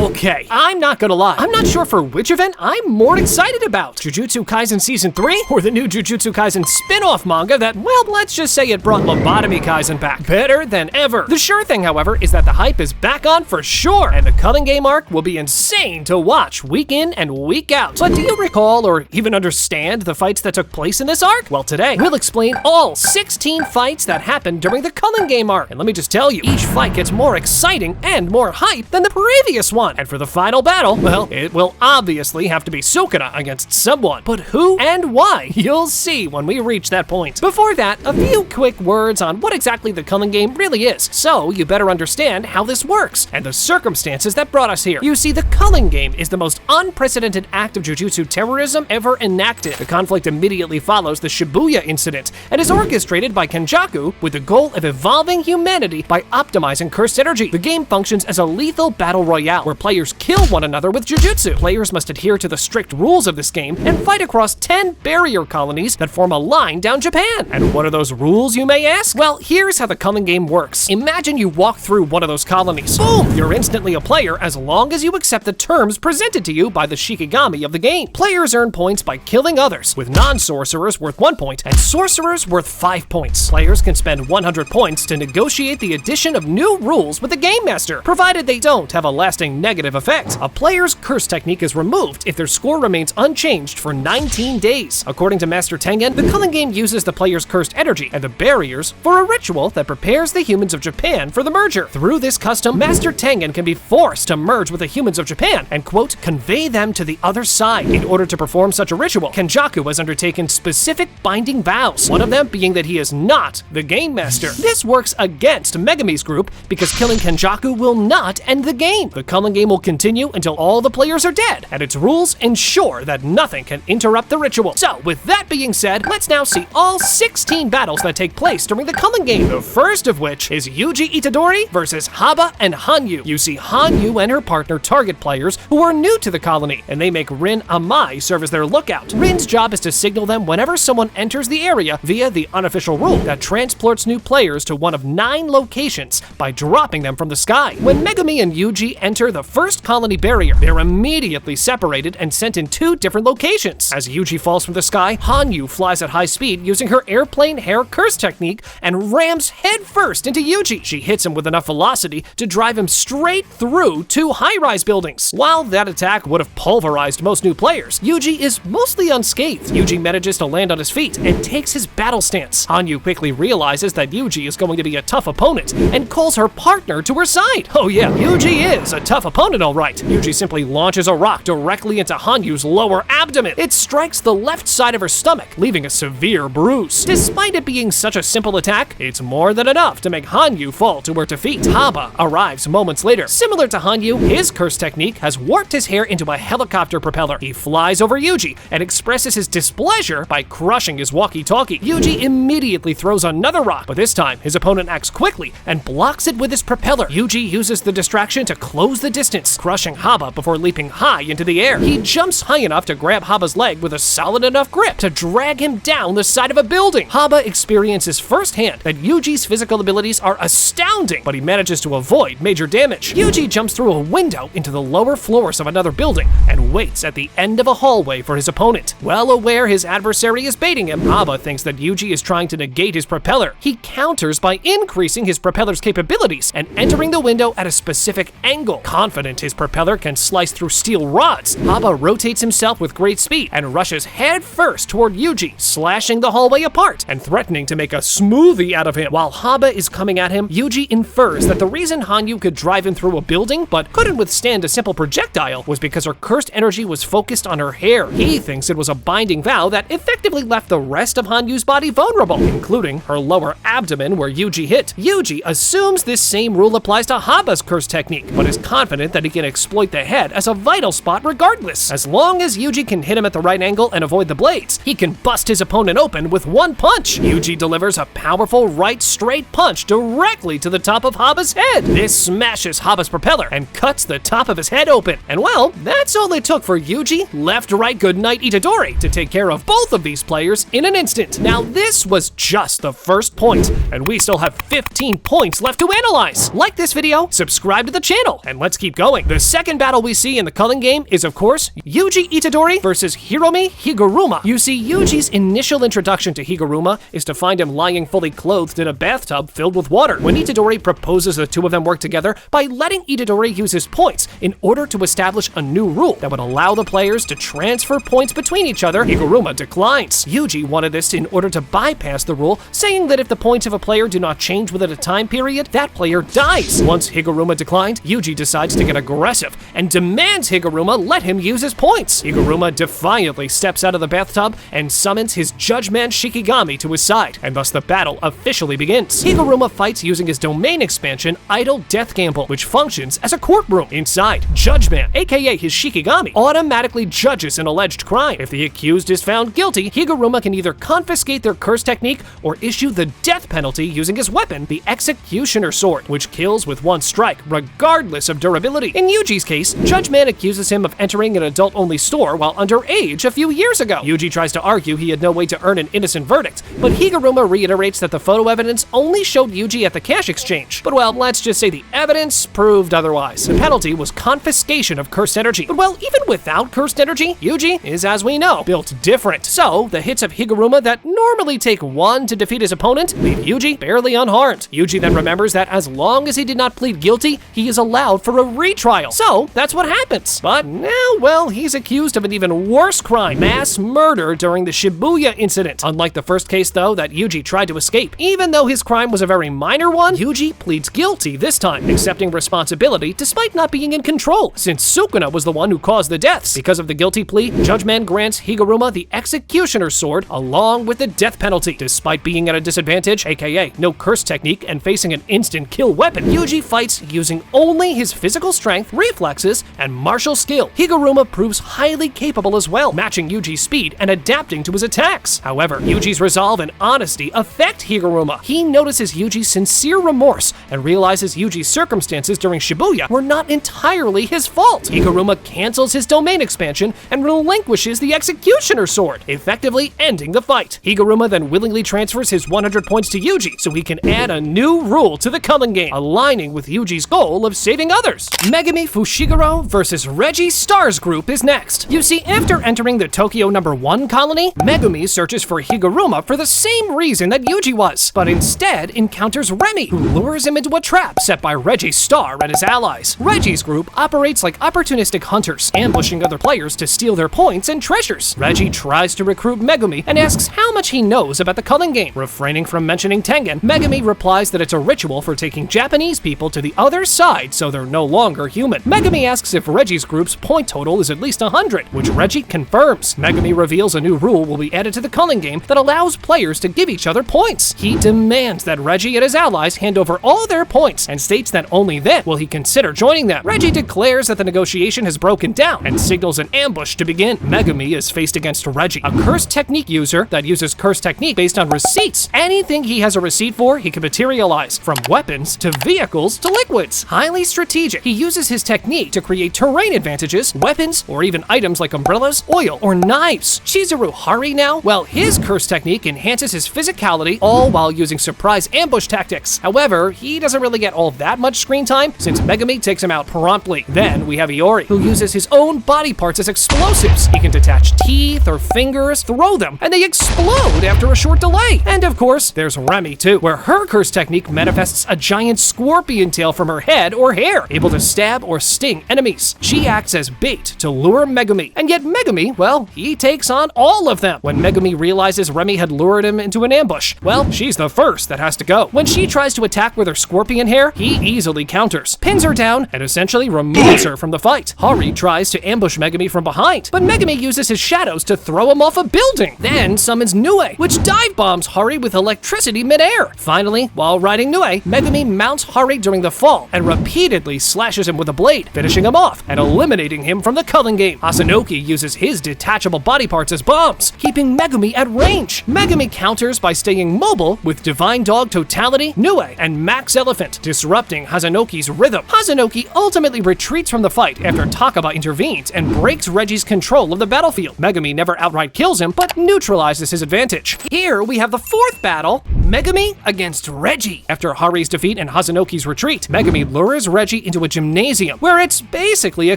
Okay, I'm not gonna lie. I'm not sure for which event I'm more excited about. Jujutsu Kaisen Season 3 or the new Jujutsu Kaisen spin-off manga that, well, let's just say it brought Lobotomy Kaisen back. Better than ever. The sure thing, however, is that the hype is back on for sure, and the Culling Game arc will be insane to watch week in and week out. But do you recall or even understand the fights that took place in this arc? Well, today, we'll explain all 16 fights that happened during the Culling Game arc. And let me just tell you, each fight gets more exciting and more hype than the previous one. And for the final battle, well, it will obviously have to be Sukuna against someone. But who and why? You'll see when we reach that point. Before that, a few quick words on what exactly the Culling Game really is, so you better understand how this works and the circumstances that brought us here. You see, the Culling Game is the most unprecedented act of jujutsu terrorism ever enacted. The conflict immediately follows the Shibuya incident and is orchestrated by Kenjaku with the goal of evolving humanity by optimizing cursed energy. The game functions as a lethal battle royale where players kill one another with jujutsu. Players must adhere to the strict rules of this game and fight across 10 barrier colonies that form a line down Japan. And what are those rules, you may ask? Well, here's how the Culling Game works. Imagine you walk through one of those colonies. Boom! You're instantly a player as long as you accept the terms presented to you by the Shikigami of the game. Players earn points by killing others, with non-sorcerers worth 1 point and sorcerers worth 5 points. Players can spend 100 points to negotiate the addition of new rules with the Game Master, provided they don't have a lasting negative effect. A player's curse technique is removed if their score remains unchanged for 19 days. According to Master Tengen, the Culling Game uses the player's cursed energy and the barriers for a ritual that prepares the humans of Japan for the merger. Through this custom, Master Tengen can be forced to merge with the humans of Japan and, quote, convey them to the other side. In order to perform such a ritual, Kenjaku has undertaken specific binding vows, one of them being that he is not the Game Master. This works against Megumi's group because killing Kenjaku will not end the game. The Culling Game will continue until all the players are dead, and its rules ensure that nothing can interrupt the ritual. So, with that being said, let's now see all 16 battles that take place during the Culling Game. The first of which is Yuji Itadori versus Haba and Hanyu. You see, Hanyu and her partner target players who are new to the colony, and they make Rin Amai serve as their lookout. Rin's job is to signal them whenever someone enters the area via the unofficial rule that transports new players to one of 9 locations by dropping them from the sky. When Megumi and Yuji enter the first colony barrier, they're immediately separated and sent in 2 different locations. As Yuji falls from the sky, Hanyu flies at high speed using her airplane hair curse technique and rams headfirst into Yuji. She hits him with enough velocity to drive him straight through 2 high-rise buildings. While that attack would have pulverized most new players, Yuji is mostly unscathed. Yuji manages to land on his feet and takes his battle stance. Hanyu quickly realizes that Yuji is going to be a tough opponent and calls her partner to her side. Oh yeah, Yuji is a tough opponent, all right. Yuji simply launches a rock directly into Hanyu's lower abdomen. It strikes the left side of her stomach, leaving a severe bruise. Despite it being such a simple attack, it's more than enough to make Hanyu fall to her defeat. Haba arrives moments later. Similar to Hanyu, his curse technique has warped his hair into a helicopter propeller. He flies over Yuji and expresses his displeasure by crushing his walkie-talkie. Yuji immediately throws another rock, but this time his opponent acts quickly and blocks it with his propeller. Yuji uses the distraction to close the distance, crushing Haba before leaping high into the air. He jumps high enough to grab Haba's leg with a solid enough grip to drag him down the side of a building. Haba experiences firsthand that Yuji's physical abilities are astounding, but he manages to avoid major damage. Yuji jumps through a window into the lower floors of another building and waits at the end of a hallway for his opponent. Well aware his adversary is baiting him, Haba thinks that Yuji is trying to negate his propeller. He counters by increasing his propeller's capabilities and entering the window at a specific angle. Confident his propeller can slice through steel rods, Haba rotates himself with great speed and rushes head first toward Yuji, slashing the hallway apart and threatening to make a smoothie out of him. While Haba is coming at him, Yuji infers that the reason Hanyu could drive him through a building but couldn't withstand a simple projectile was because her cursed energy was focused on her hair. He thinks it was a binding vow that effectively left the rest of Hanyu's body vulnerable, including her lower abdomen where Yuji hit. Yuji assumes this same rule applies to Haba's curse technique, but is confident that he can exploit the head as a vital spot regardless. As long as Yuji can hit him at the right angle and avoid the blades, he can bust his opponent open with one punch. Yuji delivers a powerful right straight punch directly to the top of Haba's head. This smashes Haba's propeller and cuts the top of his head open. And well, that's all it took for Yuji, left, right, goodnight Itadori to take care of both of these players in an instant. Now this was just the first point, and we still have 15 points left to analyze. Like this video, subscribe to the channel, and let's keep going. The second battle we see in the Culling game is, of course, Yuji Itadori versus Hiromi Higuruma. You see, Yuji's initial introduction to Higuruma is to find him lying fully clothed in a bathtub filled with water. When Itadori proposes the two of them work together by letting Itadori use his points in order to establish a new rule that would allow the players to transfer points between each other, Higuruma declines. Yuji wanted this in order to bypass the rule, saying that if the points of a player do not change within a time period, that player dies. Once Higuruma declined, Yuji decides to get aggressive and demands Higuruma let him use his points. Higuruma defiantly steps out of the bathtub and summons his Judgman Shikigami to his side, and thus the battle officially begins. Higuruma fights using his domain expansion, Idle Death Gamble, which functions as a courtroom. Inside, Judgman, aka his Shikigami, automatically judges an alleged crime. If the accused is found guilty, Higuruma can either confiscate their curse technique or issue the death penalty using his weapon, the Executioner Sword, which kills with one strike, regardless of durability. In Yuji's case, Judgman accuses him of entering an adult-only store while underage a few years ago. Yuji tries to argue he had no way to earn an innocent verdict, but Higuruma reiterates that the photo evidence only showed Yuji at the cash exchange. But well, let's just say the evidence proved otherwise. The penalty was confiscation of cursed energy. But well, even without cursed energy, Yuji is, as we know, built different. So, the hits of Higuruma that normally take one to defeat his opponent leave Yuji barely unharmed. Yuji then remembers that as long as he did not plead guilty, he is allowed for a retrial. So, that's what happens. But now, well, he's accused of an even worse crime, mass murder during the Shibuya incident. Unlike the first case, though, that Yuji tried to escape. Even though his crime was a very minor one, Yuji pleads guilty this time, accepting responsibility despite not being in control, since Sukuna was the one who caused the deaths. Because of the guilty plea, Judgman grants Higuruma the Executioner Sword along with the death penalty. Despite being at a disadvantage, aka no curse technique, and facing an instant kill weapon, Yuji fights using only his physical strength, reflexes, and martial skill. Higuruma proves highly capable as well, matching Yuji's speed and adapting to his attacks. However, Yuji's resolve and honesty affect Higuruma. He notices Yuji's sincere remorse and realizes Yuji's circumstances during Shibuya were not entirely his fault. Higuruma cancels his domain expansion and relinquishes the Executioner Sword, effectively ending the fight. Higuruma then willingly transfers his 100 points to Yuji so he can add a new rule to the Culling game, aligning with Yuji's goal of saving others. Megumi Fushiguro versus Reggie Stars Group is next. You see, after entering the Tokyo No. 1 colony, Megumi searches for Higuruma for the same reason that Yuji was, but instead encounters Remy, who lures him into a trap set by Reggie Star and his allies. Reggie's group operates like opportunistic hunters, ambushing other players to steal their points and treasures. Reggie tries to recruit Megumi and asks how much he knows about the Culling game. Refraining from mentioning Tengen, Megumi replies that it's a ritual for taking Japanese people to the other side so they're no longer human. Megumi asks if Reggie's group's point total is at least 100, which Reggie confirms. Megumi reveals a new rule will be added to the Culling game that allows players to give each other points. He demands that Reggie and his allies hand over all their points and states that only then will he consider joining them. Reggie declares that the negotiation has broken down and signals an ambush to begin. Megumi is faced against Reggie, a curse technique user that uses curse technique based on receipts. Anything he has a receipt for, he can materialize, from weapons to vehicles to liquids. Highly strategic, he uses his technique to create terrain advantages, weapons, or even items like umbrellas, oil, or knives. Chizuru Hari now, well, his curse technique enhances his physicality, all while using surprise ambush tactics. However, he doesn't really get all that much screen time since Megumi takes him out promptly. Then we have Iori, who uses his own body parts as explosives. He can detach teeth or fingers, throw them, and they explode after a short delay. And of course, there's Remy too, where her curse technique manifests a giant scorpion tail from her head or hair, able to stab or sting enemies. She acts as bait to lure Megumi, and yet Megumi, well, he takes on all of them. When Megumi realizes Remy had lured him into an ambush, well, she's the first that has to go. When she tries to attack with her scorpion hair, he easily counters, pins her down, and essentially removes her from the fight. Hari tries to ambush Megumi from behind, but Megumi uses his shadows to throw him off a building, then summons Nue, which dive bombs Hari with electricity midair. Finally, while riding Nue, Megumi mounts Hari during the fall and repeatedly slashes him with a blade, finishing him off and eliminating him from the Culling game. Hazenoki uses his detachable body parts as bombs, keeping Megumi at range. Megumi counters by staying mobile with Divine Dog Totality, Nue, and Max Elephant, disrupting Hazenoki's rhythm. Hazenoki ultimately retreats from the fight after Takaba intervenes and breaks Reggie's control of the battlefield. Megumi never outright kills him, but neutralizes his advantage. Here we have the fourth battle, Megumi against Reggie. After Hari's defeat and Hazenoki's retreat, Megumi lures Reggie into a gymnasium, where it's basically a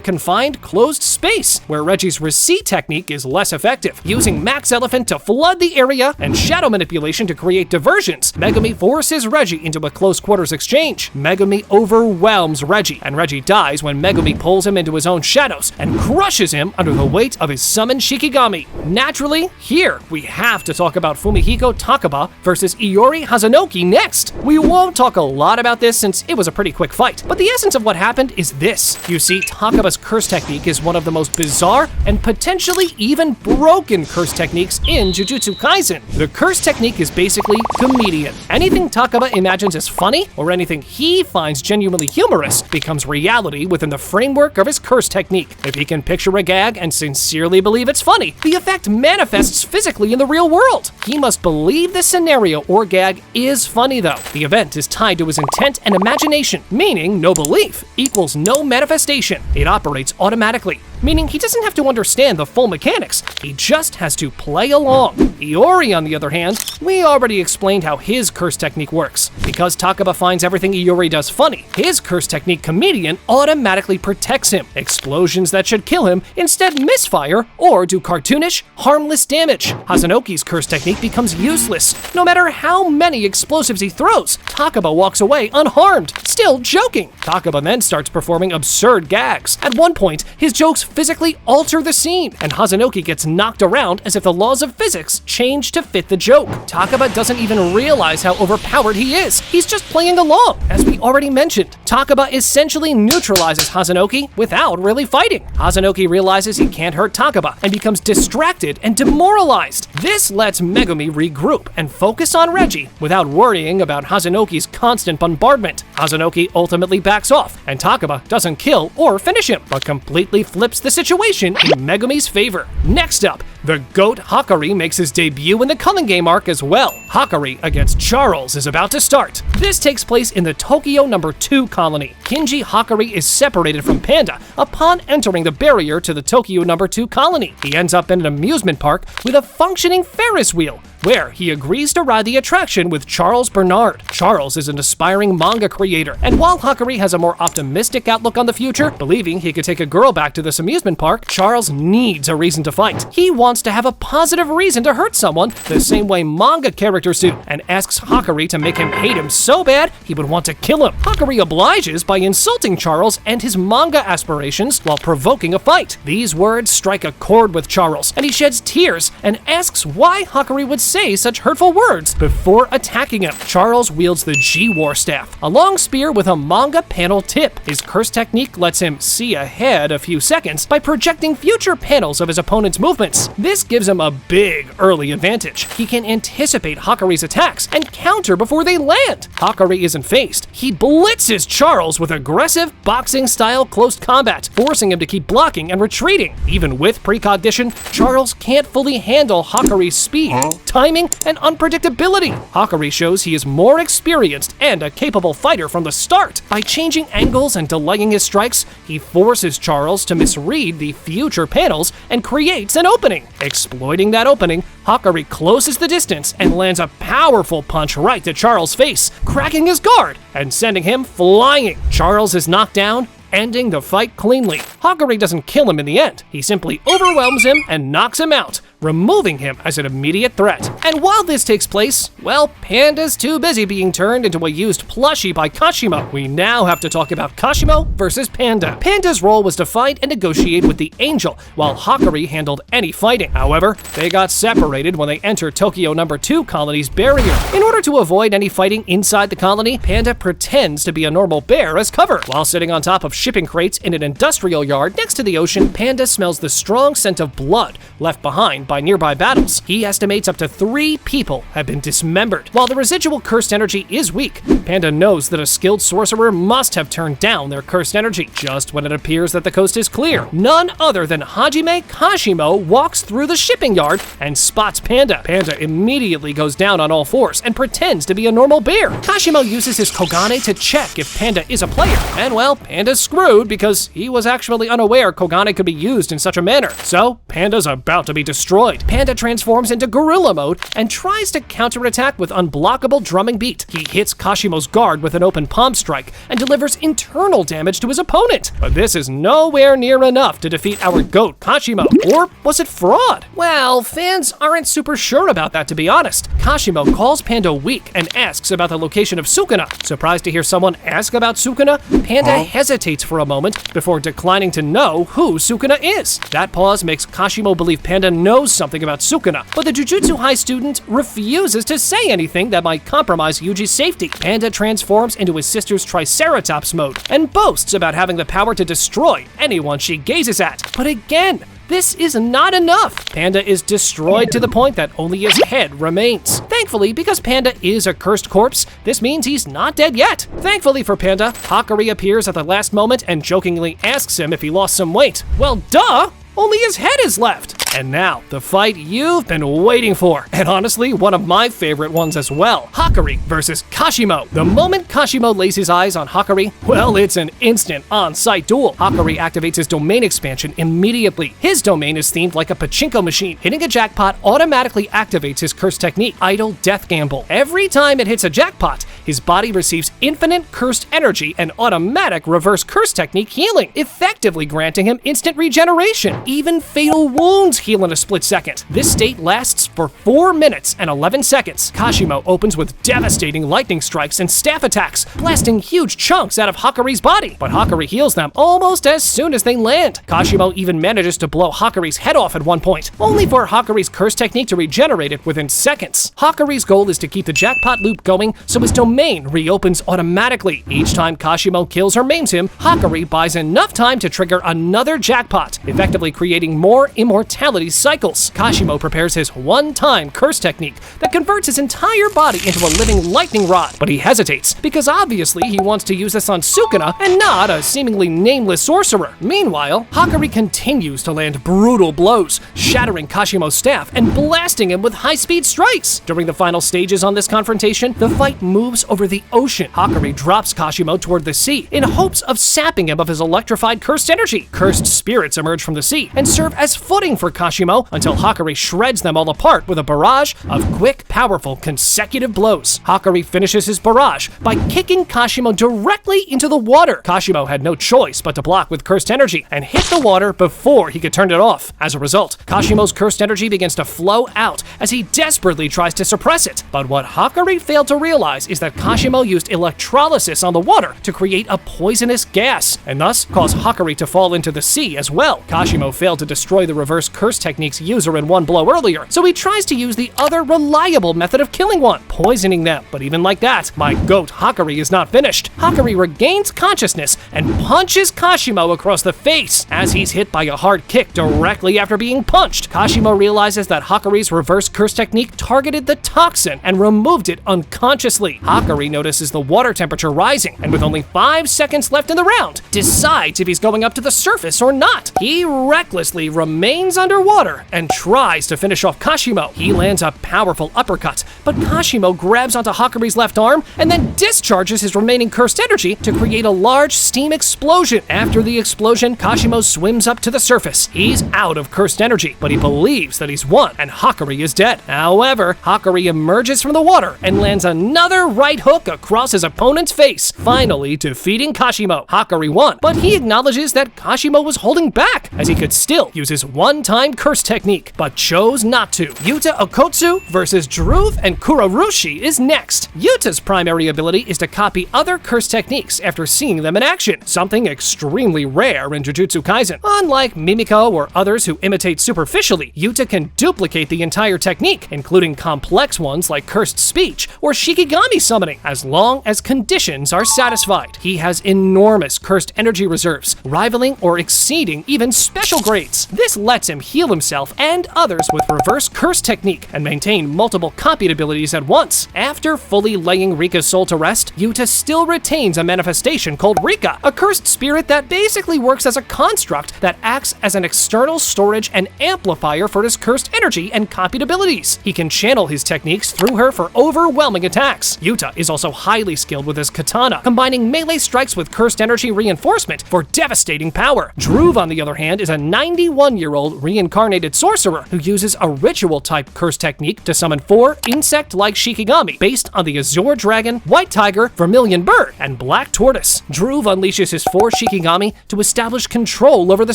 confined, closed space, where Reggie's receipt technique is less effective. Using Max Elephant to flood the area and shadow manipulation to create diversions, Megumi forces Reggie into a close quarters exchange. Megumi overwhelms Reggie, and Reggie dies when Megumi pulls him into his own shadows and crushes him under the weight of his summoned Shikigami. Naturally, here we have to talk about Fumihiko Takaba versus Iori Hazenoki next. We won't talk a lot about this since it was a pretty quick fight, but the essence of what happened is this. You see, Takaba's curse technique is one of the most bizarre and potentially even broken curse techniques in Jujutsu Kaisen. The curse technique is basically comedian. Anything Takaba imagines as funny, or anything he finds genuinely humorous, becomes reality within the framework of his curse technique. If he can picture a gag and sincerely believe it's funny, the effect manifests physically in the real world. He must believe the scenario or gag is funny though. The event is tied to his intent and imagination, meaning no belief equals no manifestation. It operates automatically, meaning he doesn't have to understand the full mechanics, he just has to play along. Iori, on the other hand, we already explained how his curse technique works. Because Takaba finds everything Iori does funny, his curse technique comedian automatically protects him. Explosions that should kill him instead misfire or do cartoonish, harmless damage. Hazenoki's curse technique becomes useless. No matter how many explosives he throws, Takaba walks away unharmed, still joking. Takaba then starts performing absurd gags. At one point, his jokes physically alter the scene, and Hazenoki gets knocked around as if the laws of physics change to fit the joke. Takaba doesn't even realize how overpowered he is. He's just playing along. As we already mentioned, Takaba essentially neutralizes Hazenoki without really fighting. Hazenoki realizes he can't hurt Takaba and becomes distracted and demoralized. This lets Megumi regroup and focus on Reggie without worrying about Hazenoki's constant bombardment. Hazenoki ultimately backs off, and Takaba doesn't kill or finish him, but completely flips the situation in Megumi's favor. Next up, the GOAT Hakari makes his debut in the Culling Game arc as well. Hakari against Charles is about to start. This takes place in the Tokyo No. 2 colony. Kinji Hakari is separated from Panda upon entering the barrier to the Tokyo No. 2 colony. He ends up in an amusement park with a functioning Ferris wheel, where he agrees to ride the attraction with Charles Bernard. Charles is an aspiring manga creator, and while Hakari has a more optimistic outlook on the future, believing he could take a girl back to this amusement park, Charles needs a reason to fight. He wants to have a positive reason to hurt someone the same way manga characters do, and asks Hakari to make him hate him so bad he would want to kill him. Hakari obliges by insulting Charles and his manga aspirations while provoking a fight. These words strike a chord with Charles, and he sheds tears and asks why Hakari would say such hurtful words before attacking him. Charles wields the G-War staff, a long spear with a manga panel tip. His curse technique lets him see ahead a few seconds by projecting future panels of his opponent's movements. This gives him a big early advantage. He can anticipate Hakari's attacks and counter before they land. Hakari isn't phased. He blitzes Charles with aggressive boxing-style close combat, forcing him to keep blocking and retreating. Even with precognition, Charles can't fully handle Hakari's speed, timing, and unpredictability. Hakari shows he is more experienced and a capable fighter from the start. By changing angles and delaying his strikes, he forces Charles to misread the future panels and creates an opening. Exploiting that opening, Hakari closes the distance and lands a powerful punch right to Charles' face, cracking his guard and sending him flying. Charles is knocked down, ending the fight cleanly. Hakari doesn't kill him in the end. He simply overwhelms him and knocks him out, removing him as an immediate threat. And while this takes place, well, Panda's too busy being turned into a used plushie by Kashimo. We now have to talk about Kashimo versus Panda. Panda's role was to fight and negotiate with the Angel, while Hakari handled any fighting. However, they got separated when they entered Tokyo No. 2 colony's barrier. In order to avoid any fighting inside the colony, Panda pretends to be a normal bear as cover. While sitting on top of shipping crates in an industrial yard next to the ocean, Panda smells the strong scent of blood left behind by nearby battles. He estimates up to 3 people have been dismembered. While the residual cursed energy is weak, Panda knows that a skilled sorcerer must have turned down their cursed energy. Just when it appears that the coast is clear, none other than Hajime Kashimo walks through the shipping yard and spots Panda. Panda immediately goes down on all fours and pretends to be a normal bear. Kashimo uses his Kogane to check if Panda is a player, and well, Panda's screwed because he was actually unaware Kogane could be used in such a manner. So, Panda's about to be destroyed destroyed. Panda transforms into gorilla mode and tries to counterattack with unblockable drumming beat. He hits Kashimo's guard with an open palm strike and delivers internal damage to his opponent. But this is nowhere near enough to defeat our GOAT Kashimo. Or was it fraud? Well, fans aren't super sure about that, to be honest. Kashimo calls Panda weak and asks about the location of Sukuna. Surprised to hear someone ask about Sukuna, Panda hesitates for a moment before declining to know who Sukuna is. That pause makes Kashimo believe Panda knows something about Sukuna, but the Jujutsu High student refuses to say anything that might compromise Yuji's safety. Panda transforms into his sister's Triceratops mode and boasts about having the power to destroy anyone she gazes at. But again, this is not enough. Panda is destroyed to the point that only his head remains. Thankfully, because Panda is a cursed corpse, this means he's not dead yet. Thankfully for Panda, Hakari appears at the last moment and jokingly asks him if he lost some weight. Well, duh! Only his head is left. And now, the fight you've been waiting for. And honestly, one of my favorite ones as well. Hakari versus Kashimo. The moment Kashimo lays his eyes on Hakari, well, it's an instant on-site duel. Hakari activates his domain expansion immediately. His domain is themed like a pachinko machine. Hitting a jackpot automatically activates his curse technique, Idle Death Gamble. Every time it hits a jackpot, his body receives infinite cursed energy and automatic reverse curse technique healing, effectively granting him instant regeneration. Even fatal wounds heal in a split second. This state lasts for 4 minutes and 11 seconds. Kashimo opens with devastating lightning strikes and staff attacks, blasting huge chunks out of Hakari's body. But Hakari heals them almost as soon as they land. Kashimo even manages to blow Hakari's head off at one point, only for Hakari's curse technique to regenerate it within seconds. Hakari's goal is to keep the jackpot loop going so his domain reopens automatically. Each time Kashimo kills or maims him, Hakari buys enough time to trigger another jackpot, effectively creating more immortality cycles. Kashimo prepares his one-time curse technique that converts his entire body into a living lightning rod, but he hesitates because obviously he wants to use this on Sukuna and not a seemingly nameless sorcerer. Meanwhile, Hakari continues to land brutal blows, shattering Kashimo's staff and blasting him with high-speed strikes. During the final stages on this confrontation, the fight moves over the ocean. Hakari drops Kashimo toward the sea in hopes of sapping him of his electrified cursed energy. Cursed spirits emerge from the sea and serve as footing for Kashimo until Hakari shreds them all apart with a barrage of quick, powerful, consecutive blows. Hakari finishes his barrage by kicking Kashimo directly into the water. Kashimo had no choice but to block with cursed energy and hit the water before he could turn it off. As a result, Kashimo's cursed energy begins to flow out as he desperately tries to suppress it. But what Hakari failed to realize is that Kashimo used electrolysis on the water to create a poisonous gas, and thus cause Hakari to fall into the sea as well. Kashimo failed to destroy the reverse curse technique's user in one blow earlier, so he tries to use the other reliable method of killing one, poisoning them. But even like that, my goat Hakari is not finished. Hakari regains consciousness and punches Kashimo across the face. As he's hit by a hard kick directly after being punched, Kashimo realizes that Hakari's reverse curse technique targeted the toxin and removed it unconsciously. Hakari notices the water temperature rising, and with only 5 seconds left in the round, decides if he's going up to the surface or not. He recklessly remains underwater and tries to finish off Kashimo. He lands a powerful uppercut, but Kashimo grabs onto Hakari's left arm and then discharges his remaining cursed energy to create a large steam explosion. After the explosion, Kashimo swims up to the surface. He's out of cursed energy, but he believes that he's won and Hakari is dead. However, Hakari emerges from the water and lands another right hook across his opponent's face, finally defeating Kashimo. Hakari won, but he acknowledges that Kashimo was holding back, as he could still use his one-time curse technique, but chose not to. Yuta Okotsu versus Dhruv and Kurourushi is next. Yuta's primary ability is to copy other curse techniques after seeing them in action, something extremely rare in Jujutsu Kaisen. Unlike Mimiko or others who imitate superficially, Yuta can duplicate the entire technique, including complex ones like cursed speech or Shikigami summoning, as long as conditions are satisfied. He has enormous cursed energy reserves, rivaling or exceeding even special grades. This lets him heal himself and others with reverse curse technique and maintain multiple copied abilities at once. After fully laying Rika's soul to rest, Yuta still retains a manifestation called Rika, a cursed spirit that basically works as a construct that acts as an external storage and amplifier for his cursed energy and copied abilities. He can channel his techniques through her for overwhelming attacks. Yuta is also highly skilled with his katana, combining melee strikes with cursed energy reinforcement for devastating power. Dhruv, on the other hand, is a 91-year-old reincarnated reincarnated sorcerer who uses a ritual-type curse technique to summon 4 insect-like Shikigami based on the Azure Dragon, White Tiger, Vermilion Bird, and Black Tortoise. Dhruv unleashes his 4 Shikigami to establish control over the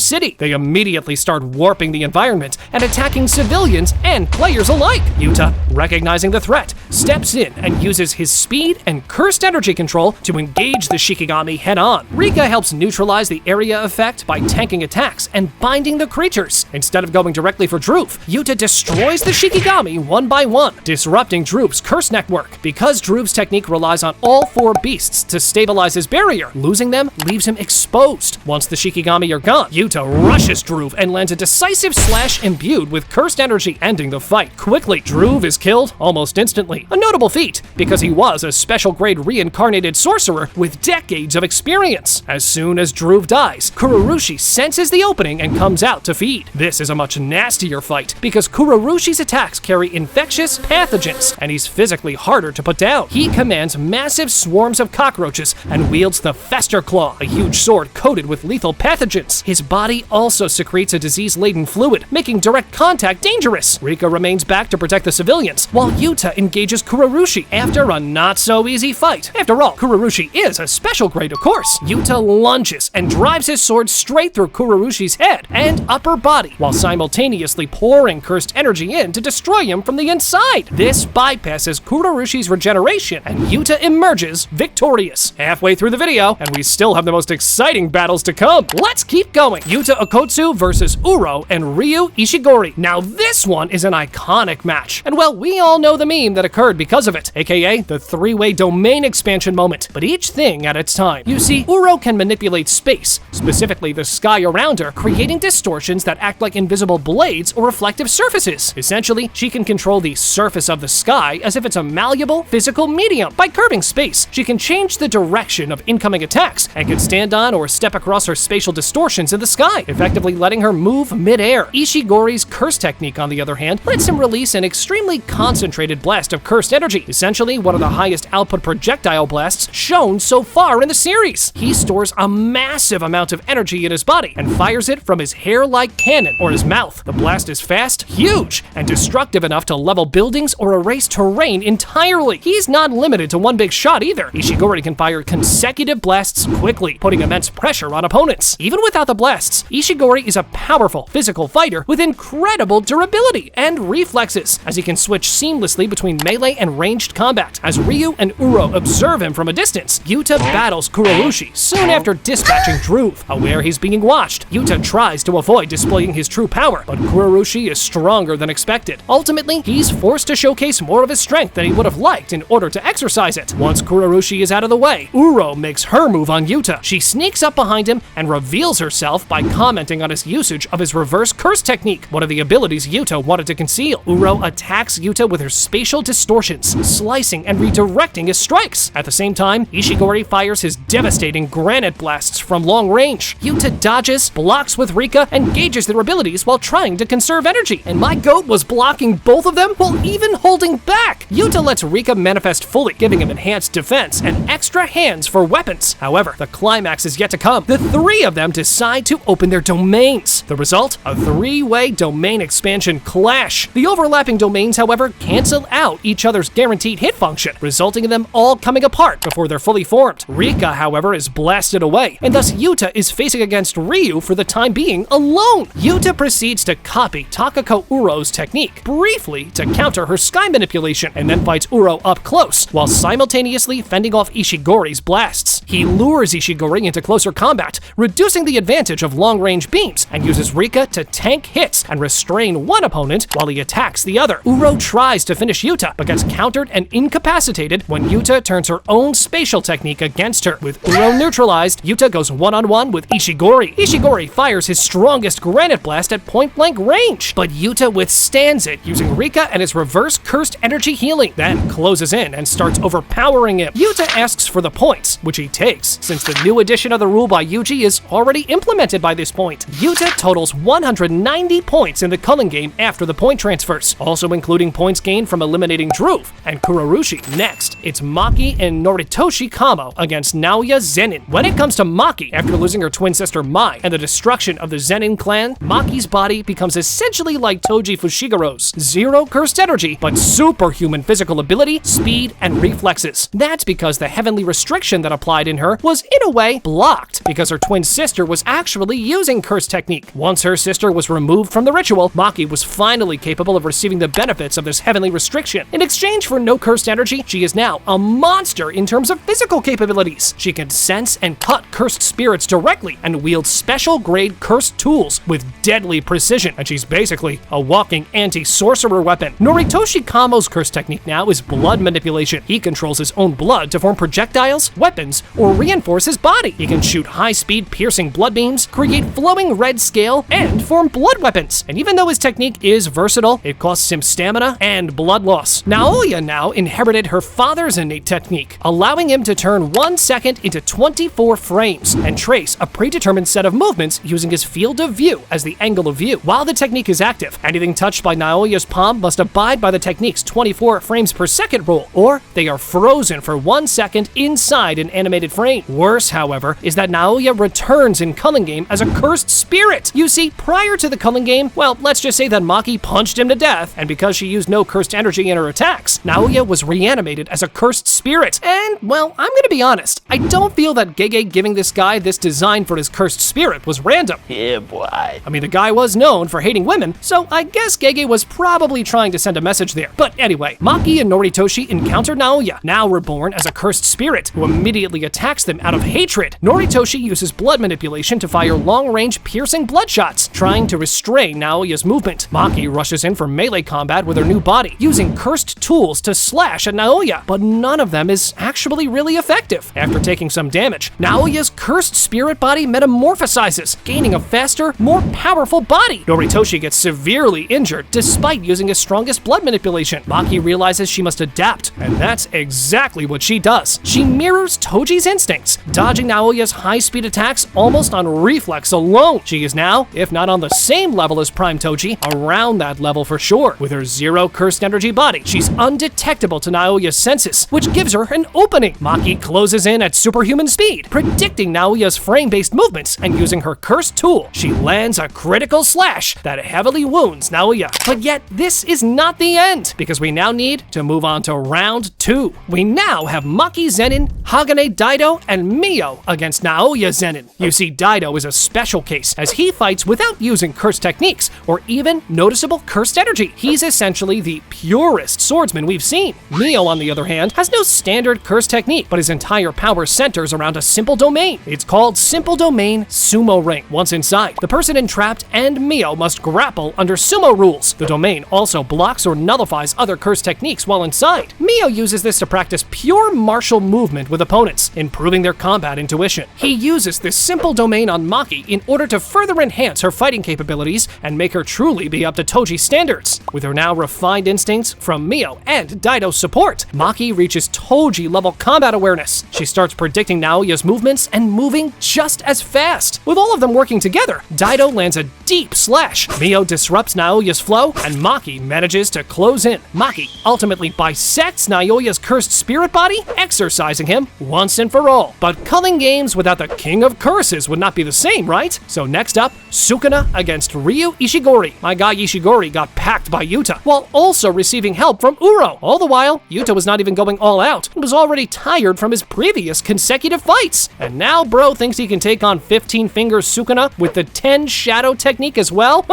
city. They immediately start warping the environment and attacking civilians and players alike. Yuta, recognizing the threat, steps in and uses his speed and cursed energy control to engage the Shikigami head-on. Rika helps neutralize the area effect by tanking attacks and binding the creatures. Instead of going directly for Dhruv, Yuta destroys the Shikigami one by one, disrupting Dhruv's curse network. Because Dhruv's technique relies on all 4 beasts to stabilize his barrier, losing them leaves him exposed. Once the Shikigami are gone, Yuta rushes Dhruv and lands a decisive slash imbued with cursed energy, ending the fight quickly. Dhruv is killed almost instantly, a notable feat because he was a special grade reincarnated sorcerer with decades of experience. As soon as Dhruv dies, Kurourushi senses the opening and comes out to feed. This is a much nastier fight because Kurourushi's attacks carry infectious pathogens and he's physically harder to put down. He commands massive swarms of cockroaches and wields the Fester Claw, a huge sword coated with lethal pathogens. His body also secretes a disease-laden fluid, making direct contact dangerous. Rika remains back to protect the civilians, while Yuta engages Kurourushi after a not-so-easy fight. After all, Kurourushi is a special grade, of course. Yuta lunges and drives his sword straight through Kurourushi's head and upper body, while simultaneously pouring cursed energy in to destroy him from the inside. This bypasses Kurourushi's regeneration, and Yuta emerges victorious. Halfway through the video, and we still have the most exciting battles to come. Let's keep going. Yuta Okotsu versus Uro and Ryu Ishigori. Now this one is an iconic match, and well, we all know the meme that occurred because of it, aka the 3-way domain expansion moment, but each thing at its time. You see, Uro can manipulate space, specifically the sky around her, creating distortions that act like invisible blades or reflective surfaces. Essentially, she can control the surface of the sky as if it's a malleable physical medium. By curbing space, she can change the direction of incoming attacks and can stand on or step across her spatial distortions in the sky, effectively letting her move mid-air. Ishigori's curse technique, on the other hand, lets him release an extremely concentrated blast of cursed energy, essentially one of the highest output projectile blasts shown so far in the series. He stores a massive amount of energy in his body and fires it from his hair-like cannon or his mouth. The blast is fast, huge, and destructive enough to level buildings or erase terrain entirely. He's not limited to one big shot either. Ishigori can fire consecutive blasts quickly, putting immense pressure on opponents. Even without the blasts, Ishigori is a powerful physical fighter with incredible durability and reflexes, as he can switch seamlessly between melee and ranged combat. As Ryu and Uro observe him from a distance, Yuta battles Kurourushi soon after dispatching Dhruv. Aware he's being watched, Yuta tries to avoid displaying his true power, but Kurourushi is stronger than expected. Ultimately, he's forced to showcase more of his strength than he would have liked in order to exercise it. Once Kurourushi is out of the way, Uro makes her move on Yuta. She sneaks up behind him and reveals herself by commenting on his usage of his reverse curse technique, one of the abilities Yuta wanted to conceal. Uro attacks Yuta with her spatial distortions, slicing and redirecting his strikes. At the same time, Ishigori fires his devastating granite blasts from long range. Yuta dodges, blocks with Rika, and gauges their abilities while trying to conserve energy. And my goat was blocking both of them while even holding back. Yuta lets Rika manifest fully, giving him enhanced defense and extra hands for weapons. However, the climax is yet to come. The 3 of them decide to open their domains. The result? A 3-way domain expansion clash. The overlapping domains, however, cancel out each other's guaranteed hit function, resulting in them all coming apart before they're fully formed. Rika, however, is blasted away, and thus Yuta is facing against Ryu for the time being alone. Yuta proceeds to copy Takako Uro's technique, briefly to counter her sky manipulation, and then fights Uro up close, while simultaneously fending off Ishigori's blasts. He lures Ishigori into closer combat, reducing the advantage of long-range beams, and uses Rika to tank hits and restrain one opponent while he attacks the other. Uro tries to finish Yuta, but gets countered and incapacitated when Yuta turns her own spatial technique against her. With Uro neutralized, Yuta goes one-on-one with Ishigori. Ishigori fires his strongest granite blast at point-blank range, but Yuta withstands it using Rika and his reverse cursed energy healing, then closes in and starts overpowering him. Yuta asks for the points, which he takes, since the new edition of the rule by Yuji is already implemented by this point. Yuta totals 190 points in the Culling game after the point transfers, also including points gained from eliminating Dhruv and Kurourushi. Next, it's Maki and Noritoshi Kamo against Naoya Zenin. When it comes to Maki, after losing her twin sister Mai and the destruction of the Zenin clan, Maki Maki's body becomes essentially like Toji Fushigaro's. Zero cursed energy, but superhuman physical ability, speed, and reflexes. That's because the heavenly restriction that applied in her was, in a way, blocked, because her twin sister was actually using cursed technique. Once her sister was removed from the ritual, Maki was finally capable of receiving the benefits of this heavenly restriction. In exchange for no cursed energy, she is now a monster in terms of physical capabilities. She can sense and cut cursed spirits directly and wield special grade cursed tools with deadly precision, and she's basically a walking anti-sorcerer weapon. Noritoshi Kamo's cursed technique now is blood manipulation. He controls his own blood to form projectiles, weapons, or reinforce his body. He can shoot high-speed piercing blood beams, create flowing red scale, and form blood weapons. And even though his technique is versatile, it costs him stamina and blood loss. Naoya now inherited her father's innate technique, allowing him to turn 1 second into 24 frames and trace a predetermined set of movements using his field of view as the angle of view. While the technique is active, anything touched by Naoya's palm must abide by the technique's 24 frames per second rule, or they are frozen for 1 second inside an animated frame. Worse, however, is that Naoya returns in Culling Game as a cursed spirit. You see, prior to the Culling Game, well, let's just say that Maki punched him to death, and because she used no cursed energy in her attacks, Naoya was reanimated as a cursed spirit. And, well, I'm gonna be honest, I don't feel that Gege giving this guy this design for his cursed spirit was random. Yeah, boy. I mean, the guy was known for hating women, so I guess Gege was probably trying to send a message there. But anyway, Maki and Noritoshi encounter Naoya, now reborn as a cursed spirit, who immediately attacks them out of hatred. Noritoshi uses blood manipulation to fire long-range piercing blood shots, trying to restrain Naoya's movement. Maki rushes in for melee combat with her new body, using cursed tools to slash at Naoya, but none of them is actually really effective. After taking some damage, Naoya's cursed spirit body metamorphosizes, gaining a faster, more powerful body. Noritoshi gets severely injured despite using his strongest blood manipulation. Maki realizes she must adapt, and that's exactly what she does. She mirrors Toji's instincts, dodging Naoya's high-speed attacks almost on reflex alone. She is now, if not on the same level as Prime Toji, around that level for sure. With her zero cursed energy body, she's undetectable to Naoya's senses, which gives her an opening. Maki closes in at superhuman speed, predicting Naoya's frame-based movements, and using her cursed tool, she lands a critical slash that heavily wounds Naoya. But yet, this is not the end, because we now need to move on to round 2. We now have Maki Zenin, Hagane Daido, and Mio against Naoya Zenin. You see, Daido is a special case, as he fights without using cursed techniques, or even noticeable cursed energy. He's essentially the purest swordsman we've seen. Mio, on the other hand, has no standard cursed technique, but his entire power centers around a simple domain. It's called Simple Domain Sumo Ring. Once inside, the person entrapped and Mio must grapple under sumo rules. The domain also blocks or nullifies other cursed techniques while inside. Mio uses this to practice pure martial movement with opponents, improving their combat intuition. He uses this simple domain on Maki in order to further enhance her fighting capabilities and make her truly be up to Toji standards. With her now refined instincts from Mio and Daido's support, Maki reaches Toji-level combat awareness. She starts predicting Naoya's movements and moving just as fast. With all of them working together, Daido lands a deep slash. Mio disrupts Naoya's flow, and Maki manages to close in. Maki ultimately bisects Naoya's cursed spirit body, exorcising him once and for all. But Culling Games without the King of Curses would not be the same, right? So next up, Sukuna against Ryu Ishigori. My guy Ishigori got packed by Yuta, while also receiving help from Uro. All the while, Yuta was not even going all out and was already tired from his previous consecutive fights. And now bro thinks he can take on 15-finger Sukuna with the 10 shadow technique as well?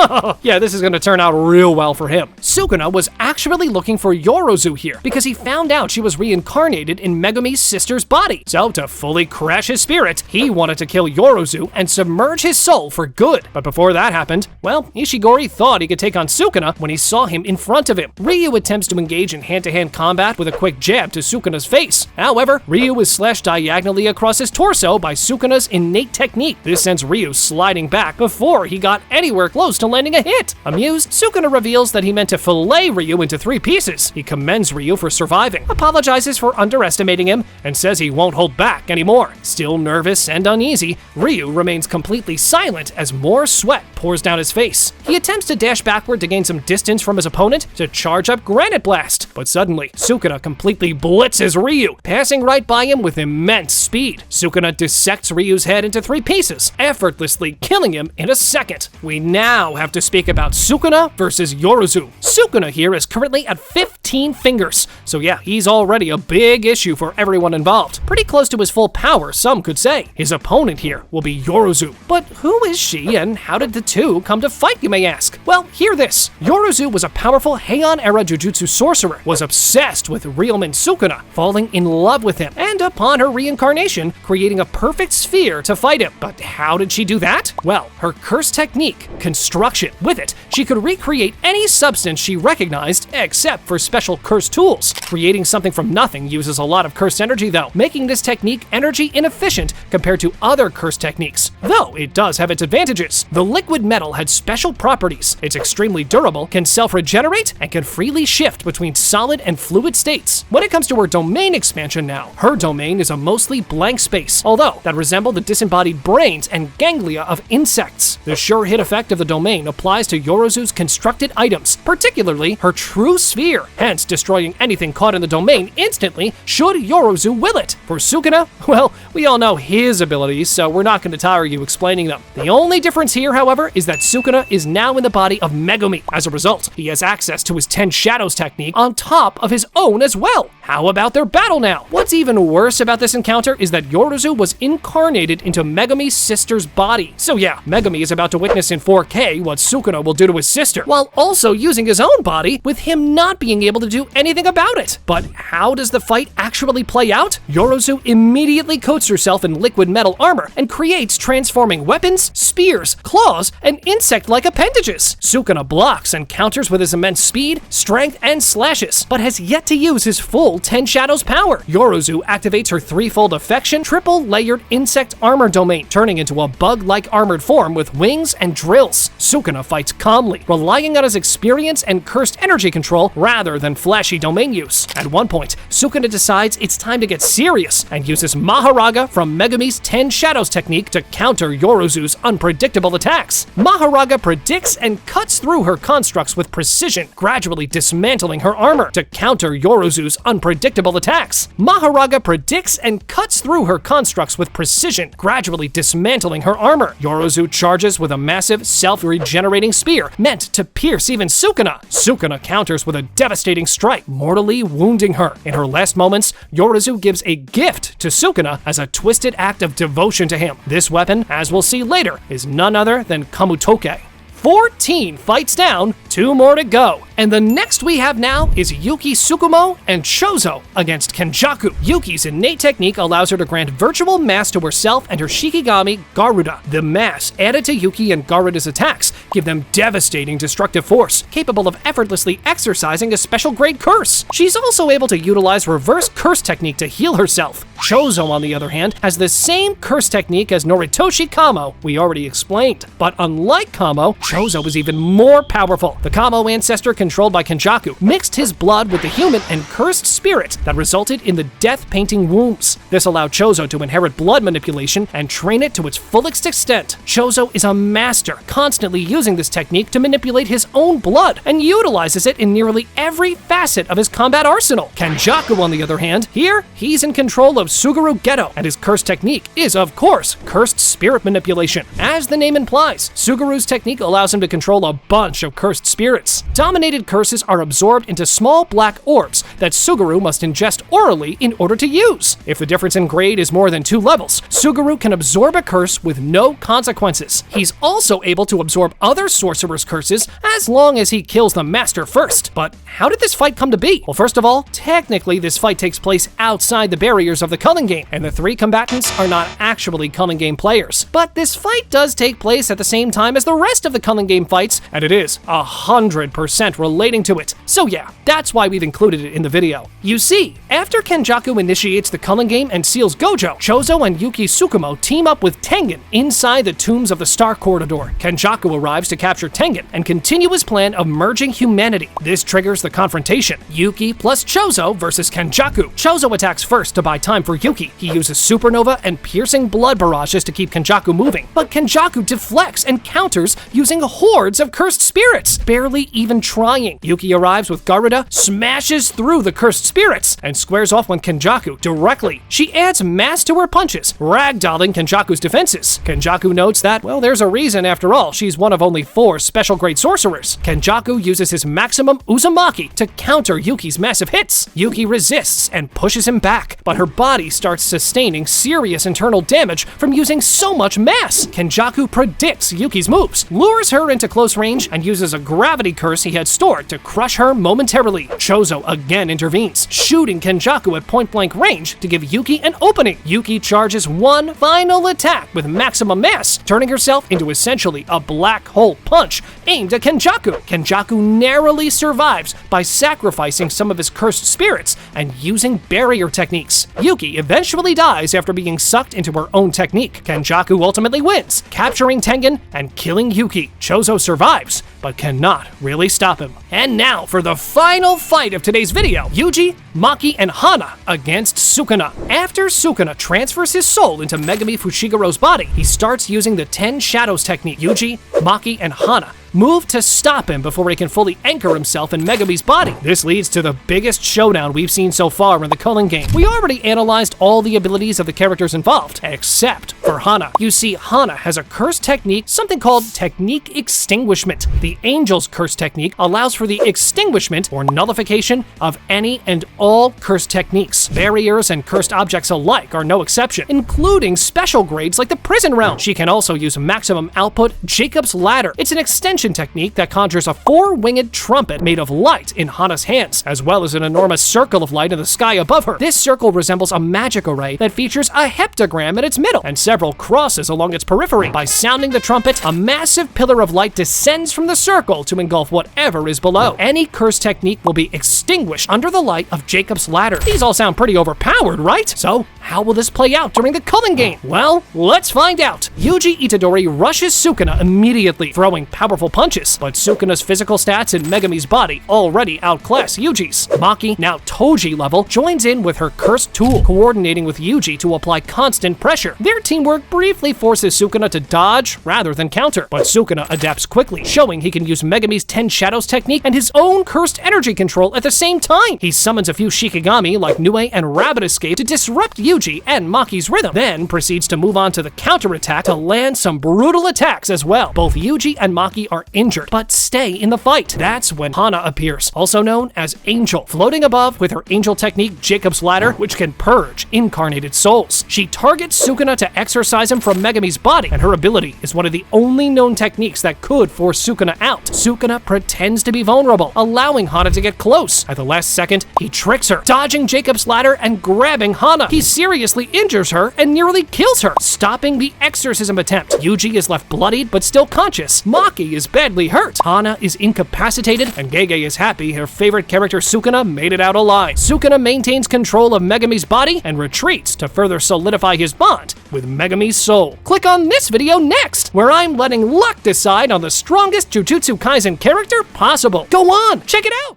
Yeah, this is gonna turn out real well for him. Sukuna was actually looking for Yoruzu here because he found out she was reincarnated in Megumi's sister's body. So to fully crash his spirit, he wanted to kill Yoruzu and submerge his soul for good. But before that happened, well, Ishigori thought he could take on Sukuna when he saw him in front of him. Ryu attempts to engage in hand-to-hand combat with a quick jab to Sukuna's face. However, Ryu is slashed diagonally across his torso by Sukuna's innate technique. This sends Ryu sliding back before he got anywhere close to landing a hit. Amused, Sukuna reveals that he meant to fillet Ryu into 3 pieces. He commends Ryu for surviving, apologizes for underestimating him, and says he won't hold back anymore. Still nervous and uneasy, Ryu remains completely silent as more sweat sweat pours down his face. He attempts to dash backward to gain some distance from his opponent to charge up Granite Blast, but suddenly, Sukuna completely blitzes Ryu, passing right by him with immense speed. Sukuna dissects Ryu's head into 3 pieces, effortlessly killing him in a second. We now have to speak about Sukuna versus Yoruzu. Sukuna here is currently at 15 fingers, so yeah, he's already a big issue for everyone involved. Pretty close to his full power, some could say. His opponent here will be Yoruzu. But who is she, and how did the two come to fight, you may ask? Well, hear this. Yoruzu was a powerful Heian-era Jujutsu sorcerer, was obsessed with Realman Sukuna, falling in love with him, and upon her reincarnation, creating a perfect sphere to fight him. But how did she do that? Well, her curse technique, construction. With it, she could recreate any substance she recognized, except for special curse tools. Creating something from nothing uses a lot of cursed energy though, making this technique energy inefficient compared to other curse techniques. Though it does have its advantages. The liquid metal had special properties. It's extremely durable, can self-regenerate, and can freely shift between solid and fluid states. When it comes to her domain expansion now, her domain is a mostly blank space, although that resemble the disembodied brains and ganglia of insects. The sure hit effect of the domain applies to Yoruzu's constructed items, particularly her true sphere, hence destroying anything caught in the domain instantly should Yoruzu will it. For Sukuna, well, we all know his abilities, so we're not going to tire you explaining them. The only difference here, however, is that Sukuna is now in the body of Megumi. As a result, he has access to his 10 Shadows technique on top of his own as well. How about their battle now? What's even worse about this encounter is that Yoruzu was incarnated into Megumi's sister's body. So yeah, Megumi is about to witness in 4K what Sukuna will do to his sister, while also using his own body, with him not being able to do anything about it. But how does the fight actually play out? Yoruzu immediately coats herself in liquid metal armor and creates transforming weapons, spears, claws, and insect-like appendages. Sukuna blocks and counters with his immense speed, strength, and slashes, but has yet to use his full 10 Shadows power. Yoruzu activates her threefold affection, triple-layered insect armor domain, turning into a bug-like armored form with wings and drills. Sukuna fights calmly, relying on his experience and cursed energy control rather than flashy domain use. At one point, Sukuna decides it's time to get serious and uses Maharaga from Megumi's 10 Shadows technique to counter Yoruzu's unpredictable attacks. Maharaga predicts and cuts through her constructs with precision, gradually dismantling her armor to counter Yoruzu's unpredictable attacks. Maharaga predicts and cuts through her constructs with precision, gradually dismantling her armor. Yoruzu charges with a massive, self-regenerating spear meant to pierce even Sukuna. Sukuna counters with a devastating strike, mortally wounding her. In her last moments, Yoruzu gives a gift to Sukuna as a twisted act of devotion to him. This weapon, as we'll see later, is none other than Kamutoke. 14 fights down, 2 more to go. And the next we have now is Yuki Tsukumo and Choso against Kenjaku. Yuki's innate technique allows her to grant virtual mass to herself and her Shikigami, Garuda. The mass added to Yuki and Garuda's attacks give them devastating destructive force, capable of effortlessly exercising a special grade curse. She's also able to utilize reverse curse technique to heal herself. Choso, on the other hand, has the same curse technique as Noritoshi Kamo we already explained. But unlike Kamo, Choso is even more powerful. The Kamo ancestor controlled by Kenjaku mixed his blood with the human and cursed spirit that resulted in the death painting wombs. This allowed Choso to inherit blood manipulation and train it to its fullest extent. Choso is a master, constantly using this technique to manipulate his own blood and utilizes it in nearly every facet of his combat arsenal. Kenjaku, on the other hand, here he's in control of Suguru Geto, and his cursed technique is, of course, cursed spirit manipulation. As the name implies, Suguru's technique allows him to control a bunch of cursed spirits. Dominated curses are absorbed into small black orbs that Suguru must ingest orally in order to use. If the difference in grade is more than 2 levels, Suguru can absorb a curse with no consequences. He's also able to absorb other sorcerers' curses as long as he kills the master first. But how did this fight come to be? Well, first of all, technically this fight takes place outside the barriers of the Culling Game, and the 3 combatants are not actually Culling Game players. But this fight does take place at the same time as the rest of the Culling Game fights, and it is 100% relating to it. So yeah, that's why we've included it in the video. You see, after Kenjaku initiates the Culling Game and seals Gojo, Choso and Yuki Tsukumo team up with Tengen inside the tombs of the Star Corridor. Kenjaku arrives to capture Tengen and continue his plan of merging humanity. This triggers the confrontation. Yuki plus Choso versus Kenjaku. Choso attacks first to buy time for Yuki. He uses supernova and piercing blood barrages to keep Kenjaku moving, but Kenjaku deflects and counters using hordes of cursed spirits, barely even trying. Yuki arrives with Garuda, smashes through the cursed spirits, and squares off with Kenjaku directly. She adds mass to her punches, ragdolling Kenjaku's defenses. Kenjaku notes that, well, there's a reason after all, she's one of only 4 special grade sorcerers. Kenjaku uses his maximum Uzumaki to counter Yuki's massive hits. Yuki resists and pushes him back, but her body starts sustaining serious internal damage from using so much mass. Kenjaku predicts Yuki's moves, lures her into close range, and uses a gravity curse he had stored to crush her momentarily. Choso again intervenes, shooting Kenjaku at point-blank range to give Yuki an opening. Yuki charges one final attack with maximum mass, turning herself into essentially a black hole punch aimed at Kenjaku. Kenjaku narrowly survives by sacrificing some of his cursed spirits and using barrier techniques. Yuki eventually dies after being sucked into her own technique. Kenjaku ultimately wins, capturing Tengen and killing Yuki. Choso survives, but cannot really stop him. And now for the final fight of today's video, Yuji, Maki, and Hana against Sukuna. After Sukuna transfers his soul into Megumi Fushigaro's body, he starts using the 10 Shadows technique. Yuji, Maki, and Hana move to stop him before he can fully anchor himself in Megumi's body. This leads to the biggest showdown we've seen so far in the Culling Game. We already analyzed all the abilities of the characters involved, except for Hana. You see, Hana has a curse technique, something called Technique Extinguishment. The Angel's curse technique allows for the extinguishment or nullification of any and all curse techniques. Barriers and cursed objects alike are no exception, including special grades like the Prison Realm. She can also use maximum output Jacob's Ladder. It's an extension technique that conjures a 4-winged trumpet made of light in Hana's hands, as well as an enormous circle of light in the sky above her. This circle resembles a magic array that features a heptagram in its middle and several crosses along its periphery. By sounding the trumpet, a massive pillar of light descends from the circle to engulf whatever is below. Any curse technique will be extinguished under the light of Jacob's Ladder. These all sound pretty overpowered, right? So, how will this play out during the Culling Game? Well, let's find out. Yuji Itadori rushes Sukuna immediately, throwing powerful punches, but Sukuna's physical stats in Megumi's body already outclass Yuji's. Maki, now Toji level, joins in with her cursed tool, coordinating with Yuji to apply constant pressure. Their teamwork briefly forces Sukuna to dodge rather than counter, but Sukuna adapts quickly, showing he can use Megumi's 10 Shadows technique and his own cursed energy control at the same time. He summons a few Shikigami like Nue and Rabbit Escape to disrupt Yuji and Maki's rhythm, then proceeds to move on to the counterattack to land some brutal attacks as well. Both Yuji and Maki are injured, but stay in the fight. That's when Hana appears, also known as Angel, floating above with her angel technique Jacob's Ladder, which can purge incarnated souls. She targets Sukuna to exorcise him from Megumi's body, and her ability is one of the only known techniques that could force Sukuna out. Sukuna pretends to be vulnerable, allowing Hana to get close. At the last second, he tricks her, dodging Jacob's Ladder and grabbing Hana. He seriously injures her and nearly kills her, stopping the exorcism attempt. Yuji is left bloodied but still conscious. Maki is badly hurt. Hana is incapacitated, and Gege is happy her favorite character Sukuna made it out alive. Sukuna maintains control of Megumi's body and retreats to further solidify his bond with Megumi's soul. Click on this video next, where I'm letting luck decide on the strongest Jujutsu Kaisen character possible. Go on, check it out!